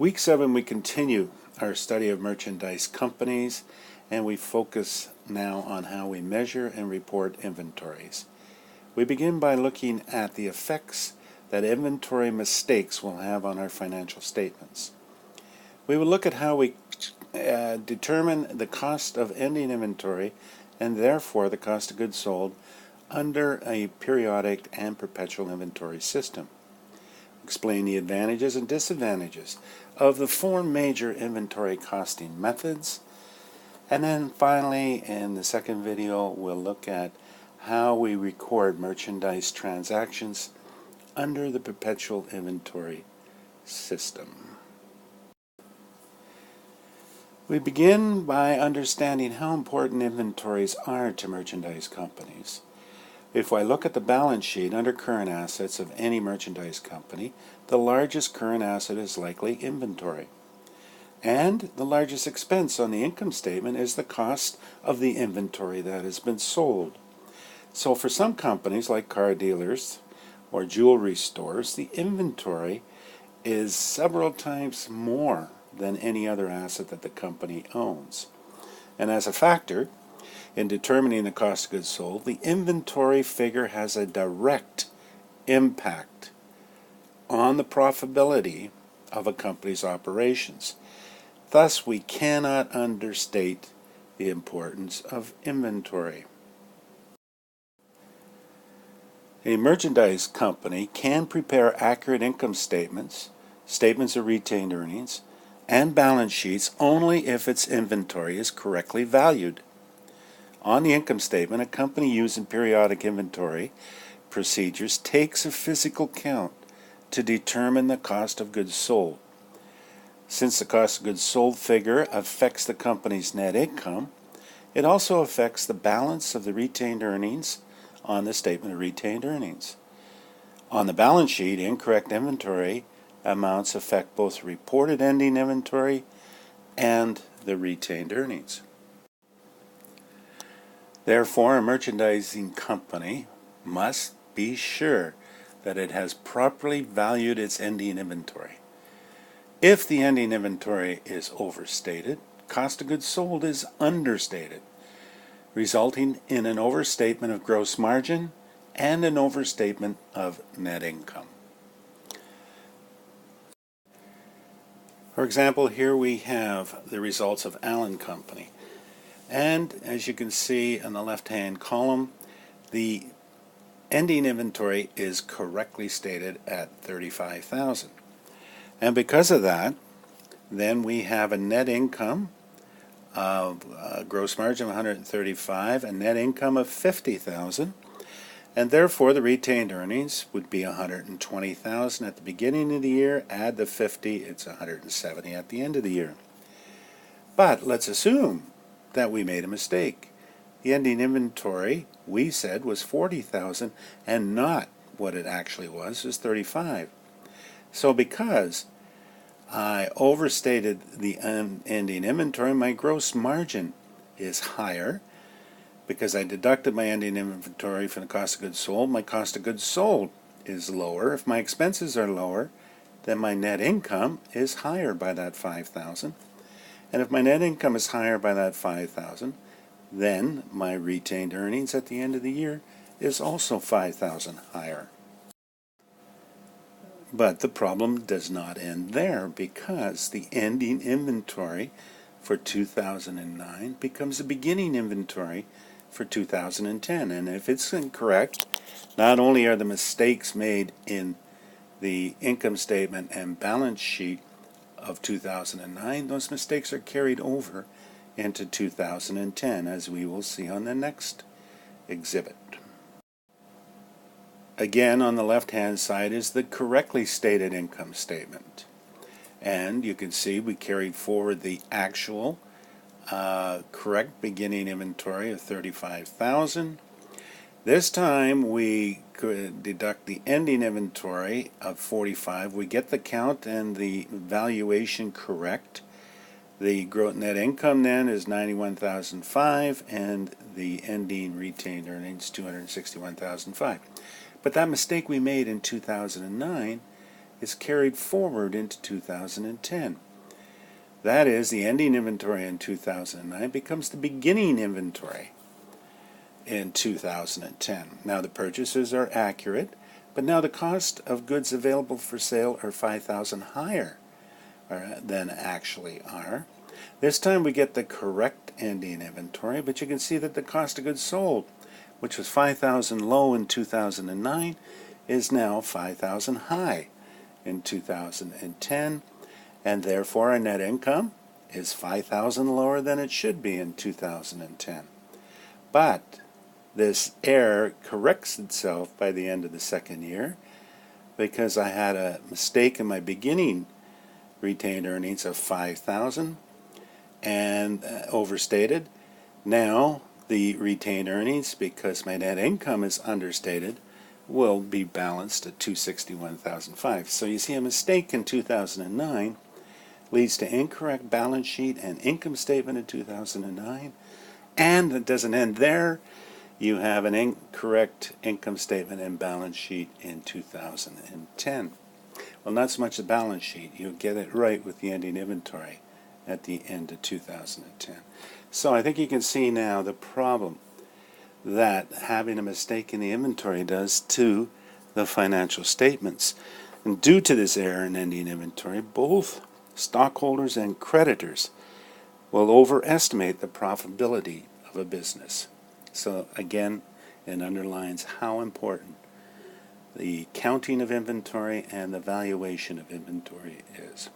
Week 7 we continue our study of merchandise companies, and we focus now on how we measure and report inventories. We begin by looking at the effects that inventory mistakes will have on our financial statements. We will look at how we determine the cost of ending inventory and therefore the cost of goods sold under a periodic and perpetual inventory system. Explain the advantages and disadvantages of the 4 major inventory costing methods. And then finally, in the second video, we'll look at how we record merchandise transactions under the perpetual inventory system. We begin by understanding how important inventories are to merchandise companies. If I look at the balance sheet under current assets of any merchandise company, the largest current asset is likely inventory. And the largest expense on the income statement is the cost of the inventory that has been sold. So for some companies like car dealers or jewelry stores, the inventory is several times more than any other asset that the company owns. And as a factor, in determining the cost of goods sold, the inventory figure has a direct impact on the profitability of a company's operations. Thus, we cannot understate the importance of inventory. A merchandise company can prepare accurate income statements, statements of retained earnings, and balance sheets only if its inventory is correctly valued. On the income statement, a company using periodic inventory procedures takes a physical count to determine the cost of goods sold. Since the cost of goods sold figure affects the company's net income, it also affects the balance of the retained earnings on the statement of retained earnings. On the balance sheet, incorrect inventory amounts affect both reported ending inventory and the retained earnings. Therefore, a merchandising company must be sure that it has properly valued its ending inventory. If the ending inventory is overstated, cost of goods sold is understated, resulting in an overstatement of gross margin and an overstatement of net income. For example, here we have the results of Allen Company. And as you can see in the left-hand column, the ending inventory is correctly stated at $35,000. And because of that, then we have a net income of a gross margin of $135,000, a net income of $50,000, and therefore the retained earnings would be $120,000 at the beginning of the year. Add the $50,000, it's $170,000 at the end of the year. But let's assume that we made a mistake. The ending inventory, we said, was $40,000 and not what it actually was $35,000. So because I overstated the ending inventory, my gross margin is higher. Because I deducted my ending inventory from the cost of goods sold, my cost of goods sold is lower. If my expenses are lower, then my net income is higher by that $5,000. And if my net income is higher by that $5,000, then my retained earnings at the end of the year is also $5,000 higher. But the problem does not end there, because the ending inventory for 2009 becomes a beginning inventory for 2010. And if it's incorrect, not only are the mistakes made in the income statement and balance sheet of 2009, those mistakes are carried over into 2010, as we will see on the next exhibit. Again, on the left-hand side is the correctly stated income statement. And you can see we carried forward the actual correct beginning inventory of $35,000. This time we could deduct the ending inventory of $45,000. We get the count and the valuation correct. The net income then is $91,500 and the ending retained earnings $261,500. But that mistake we made in 2009 is carried forward into 2010. That is, the ending inventory in 2009 becomes the beginning inventory in 2010. Now the purchases are accurate, but now the cost of goods available for sale are $5,000 higher than actually are. This time we get the correct ending inventory, but you can see that the cost of goods sold, which was $5,000 low in 2009, is now $5,000 high in 2010, and therefore our net income is $5,000 lower than it should be in 2010. But this error corrects itself by the end of the second year because I had a mistake in my beginning retained earnings of $5,000 and overstated. Now the retained earnings, because my net income is understated, will be balanced at $261,500. So you see, a mistake in 2009 leads to incorrect balance sheet and income statement in 2009, and it doesn't end there. You have an incorrect income statement and balance sheet in 2010. Well, not so much the balance sheet. You'll get it right with the ending inventory at the end of 2010. So I think you can see now the problem that having a mistake in the inventory does to the financial statements. And due to this error in ending inventory, both stockholders and creditors will overestimate the profitability of a business. So again, it underlines how important the counting of inventory and the valuation of inventory is.